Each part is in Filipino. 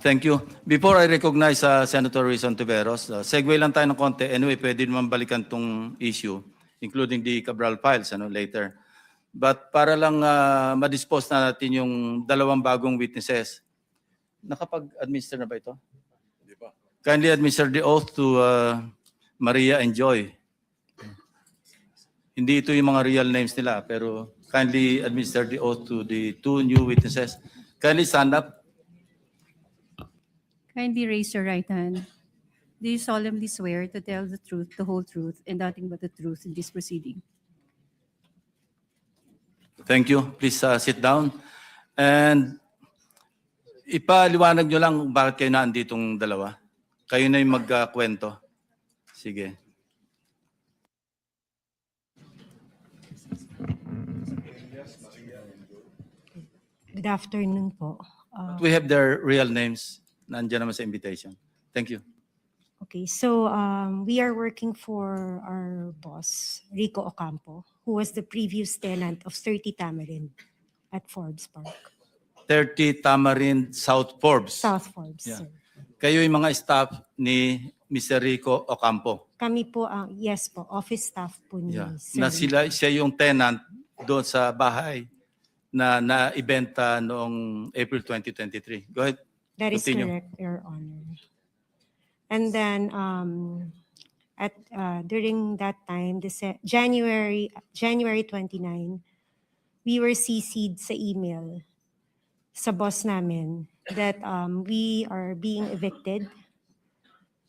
Thank you. Before I recognize Senator Rizon Tiveros, segue lang tayo ng konti. Anyway, pwede naman balikan tong issue, including the Cabral files later. But para lang ma-dispose na natin yung dalawang bagong witnesses. Nakapag-administer na ba ito? Hindi pa. Kindly administer the oath to Maria and Joy. Hindi ito yung mga real names nila, pero kindly administer the oath to the two new witnesses. Kindly stand up. Kindly raise your right hand. Do you solemnly swear to tell the truth, the whole truth, and nothing but the truth in this proceeding? Thank you. Please sit down. And ipaliwanag nyo lang kung bakit kayo naanditong dalawa. Kayo na yung magkwento. Sige. Good afternoon po. We have their real names. Nandiyan naman sa invitation. Thank you. Okay, so we are working for our boss, Rico Ocampo, who was the previous tenant of 30 Tamarind at Forbes Park. 30 Tamarind South Forbes. South Forbes, Yeah. sir. Kayo yung mga staff ni Mr. Rico Ocampo. Kami po, yes po, office staff po ni Yeah. Sir. Na siya yung tenant doon sa bahay na na-ibenta noong April 2023. Go ahead. That is Continue. correct, Your Honor. And then during that time, January 29, we were CC'd sa email sa boss namin that we are being evicted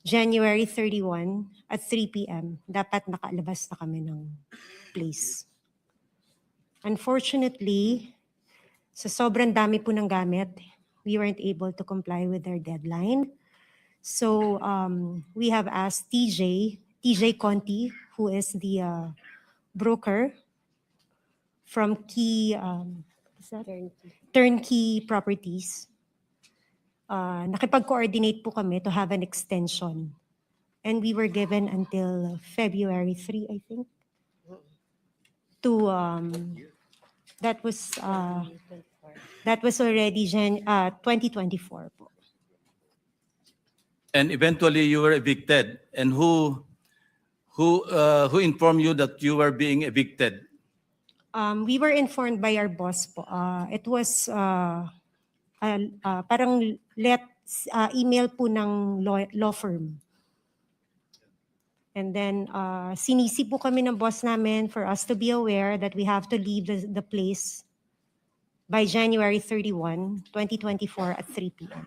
January 31 at 3 p.m. Dapat nakalabas na kami ng place. Unfortunately, sa sobrang dami po ng gamit, we weren't able to comply with their deadline. So we have asked TJ Conti, who is the broker from Turnkey Properties. Nakipag-coordinate po kami to have an extension. And we were given until February 3, I think. To that was already 2024 po. And eventually you were evicted. And who informed you that you were being evicted? We were informed by our boss po. It was parang email po ng law firm. And then sinisi po kami ng boss namin for us to be aware that we have to leave the place by January 31, 2024 at 3 p.m.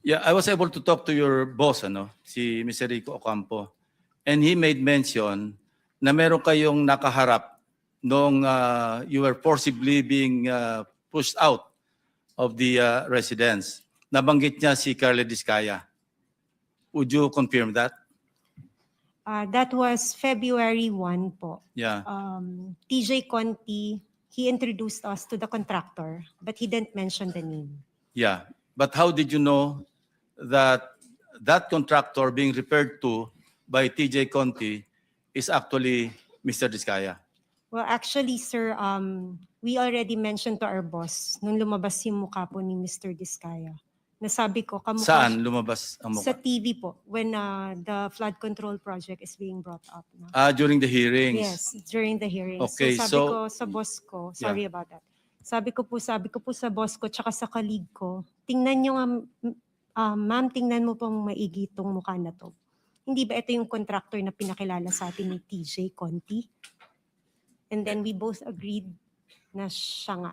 Yeah, I was able to talk to your boss, si Mr. Rico Ocampo. And he made mention na meron kayong nakaharap nung you were forcibly being pushed out of the residence. Nabanggit niya si Carla Discaya. Would you confirm that? That was February 1 po. Yeah. TJ Conti, he introduced us to the contractor, but he didn't mention the name. Yeah. But how did you know that that contractor being referred to by TJ Conti is actually Mr. Discaya? Well, actually, sir, we already mentioned to our boss nung lumabas yung mukha po ni Mr. Discaya. Nasabi ko, kamukha Saan lumabas ang sa mukha? TV po, when the flood control project is being brought up. No? During the hearings. Yes, during the hearings. Okay, so sabi so- ko sa boss ko, sorry about that. Sabi ko po sa boss ko, tsaka sa colleague ko, tingnan nyo nga, ma'am, tingnan mo pong maigi itong mukha na to. Hindi ba ito yung contractor na pinakilala sa atin ni TJ Conti? And then we both agreed na siya nga.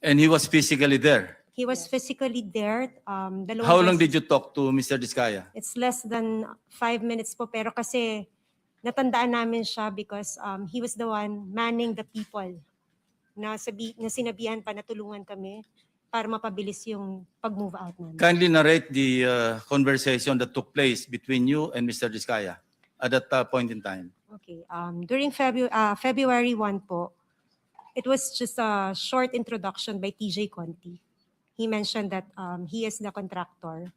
And he was physically there. He was physically there. How long did you talk to Mr. Discaya? It's less than 5 minutes po, pero kasi natandaan namin siya because he was the one manning the people na sinabihan pa na tulungan kami para mapabilis yung pag-move out namin. Kindly narrate the conversation that took place between you and Mr. Discaya at that point in time. Okay. During February 1 po, it was just a short introduction by TJ Conti. He mentioned that he is the contractor.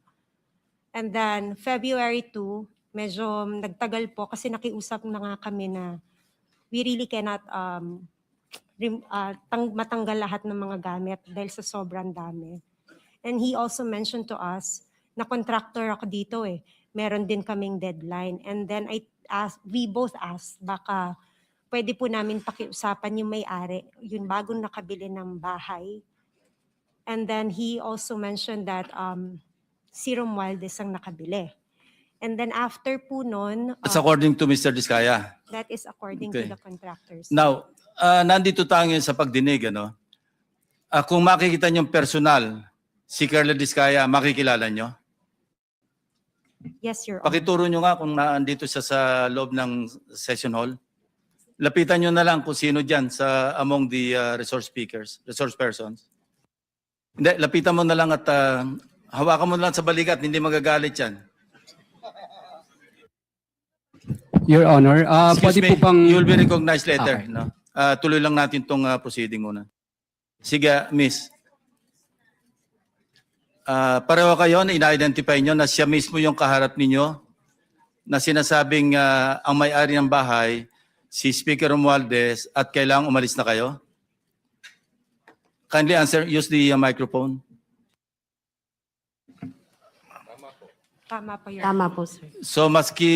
And then February 2, medyo nagtagal po kasi nakiusap na nga kami na we really cannot matanggal lahat ng mga gamit dahil sa sobrang dami. And he also mentioned to us na contractor ako dito eh. Meron din kaming deadline. And then we both asked, baka pwede po namin pakiusapan yung may-ari, yung bagong nakabili ng bahay. And then he also mentioned that si Romualdez ang nakabili. And then after po nun, That's according to Mr. Diskaya. that is according Okay. to the contractors. Now, nandito tayo ngayon sa pagdinig, ano? Kung makikita niyo personal, si Carla Diskaya, makikilala niyo? Yes, Your Honor. Pakituro niyo nga kung naandito siya sa loob ng session hall. Lapitan niyo na lang kung sino diyan sa among the resource persons. Hindi, lapitan mo na lang at hawakan mo na lang sa balikat, hindi magagalit yan. Your Honor, Excuse pwede me, po bang... you will be recognized later. Okay. No? Tuloy lang natin itong proceeding muna. Sige, miss. Pareho kayo na ina-identify nyo na siya mismo yung kaharap ninyo na sinasabing ang may-ari ng bahay, si Speaker Romualdez, at kailangang umalis na kayo? Kindly answer, use the microphone. Tama po, Your Honor. Tama po, sir. So maski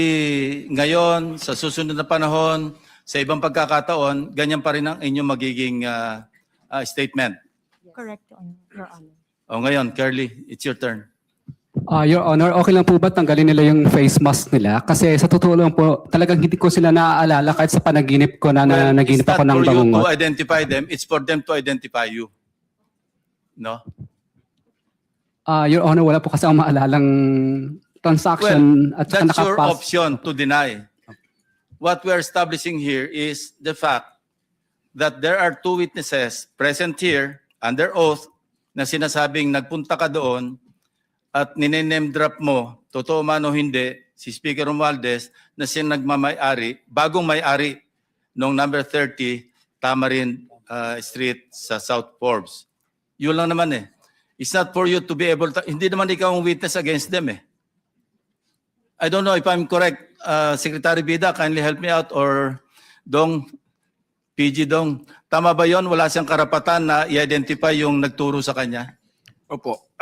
ngayon, sa susunod na panahon, sa ibang pagkakataon, ganyan pa rin ang inyong magiging statement. Correct, Your Honor. O ngayon, Curly, it's your turn. Your Honor, okay lang po ba tanggalin nila yung face mask nila? Kasi sa totoo lang po, talagang hindi ko sila naaalala kahit sa panaginip ko na naginip It's ako not ng for you to bangungot. identify them, it's for them to identify you. No? Your Honor, wala po kasi akong maalalang transaction at saka That's your nakapas. option to deny. What we're establishing here is the fact that there are two witnesses present here under oath na sinasabing nagpunta ka doon at nine-name drop mo, totoo man o hindi, si Speaker Romualdez na siya nagmamay-ari, bagong may-ari noong number 30 Tamarin Street sa South Forbes. Yun lang naman eh. It's not for you to be able to, hindi naman ikaw ang witness against them eh. I don't know if I'm correct. Secretary Bida, kindly help me out, or Dong, PG Dong. Tama ba yon? Wala siyang karapatan na i-identify yung nagturo sa kanya? Opo.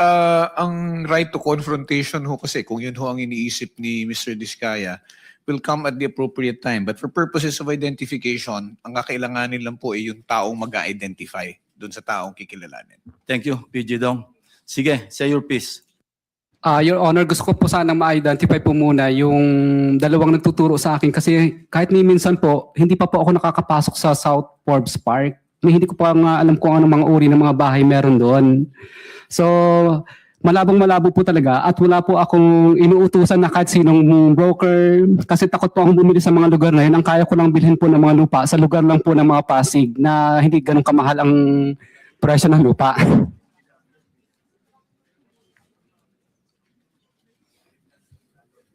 Ang right to confrontation ho kasi, kung yun ho ang iniisip ni Mr. Diskaya, will come at the appropriate time. But for purposes of identification, ang kakailanganin lang po ay yung taong mag-identify dun sa taong kikilalanin. Thank you, PG Dong. Sige, say your piece. Your Honor, gusto ko po sanang ma-identify po muna yung dalawang nagtuturo sa akin kasi kahit ni minsan po, hindi pa po ako nakakapasok sa South Forbes Park. Hindi ko pa nga alam kung ano mga uri ng mga bahay meron doon. So, malabong-malabo po talaga at wala po akong inuutusan na kahit sinong broker kasi takot po akong bumili sa mga lugar na yun. Ang kaya ko lang bilhin po ng mga lupa sa lugar lang po ng mga Pasig na hindi ganun kamahal ang presyo ng lupa.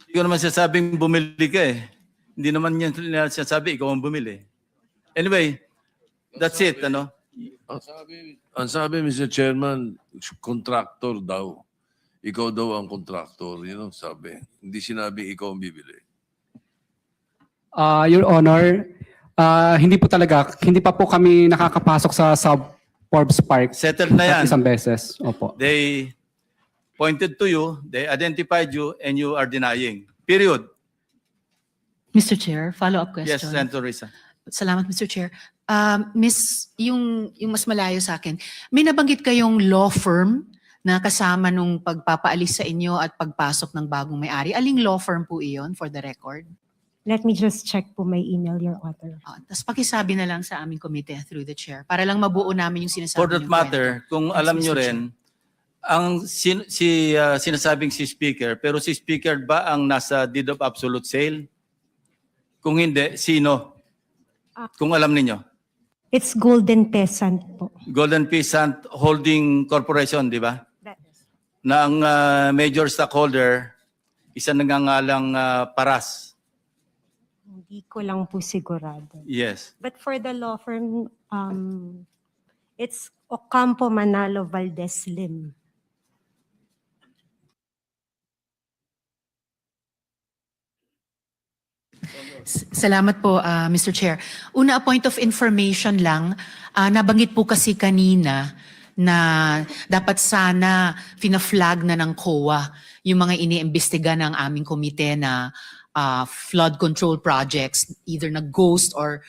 Hindi ko naman sasabing bumili ka eh. Hindi naman yan sinasabi, ikaw ang bumili. Anyway, that's it, ano? Ang sabi, Mr. Chairman, contractor daw. Ikaw daw ang contractor. Yun ang sabi. Hindi sinabi ikaw ang bibili. Your Honor, hindi pa po kami nakakapasok sa Forbes Park. Settled na yan. Isang beses. Opo. They pointed to you, they identified you, and you are denying. Period. Mr. Chair, follow-up Yes, question. Senator Risa. Salamat, Mr. Chair. Miss, yung mas malayo sa akin, may nabanggit kayong law firm na kasama nung pagpapaalis sa inyo at pagpasok ng bagong may-ari. Aling law firm po iyon for the record? Let me just check po my email, Your Honor. Tapos pakisabi na lang sa aming committee through the chair para lang mabuo namin yung sinasabi For that niyong matter, kwento. kung Yes, alam Mr. nyo Chair. rin, ang sinasabing si Speaker, pero si Speaker ba ang nasa deed of absolute sale? Kung hindi, sino? Kung alam ninyo. It's Golden Peasant po. Golden Peasant Holding Corporation, di ba? Na ang major stockholder, isa nangangalang Paras. Hindi ko lang po sigurado. Yes. But for the law firm, it's Ocampo Manalo Valdez Lim. Salamat po, Mr. Chair. Una, a point of information lang. Nabanggit po kasi kanina na dapat sana fina-flag na ng COA yung mga iniimbestiga ng aming komite na flood control projects, either na ghost or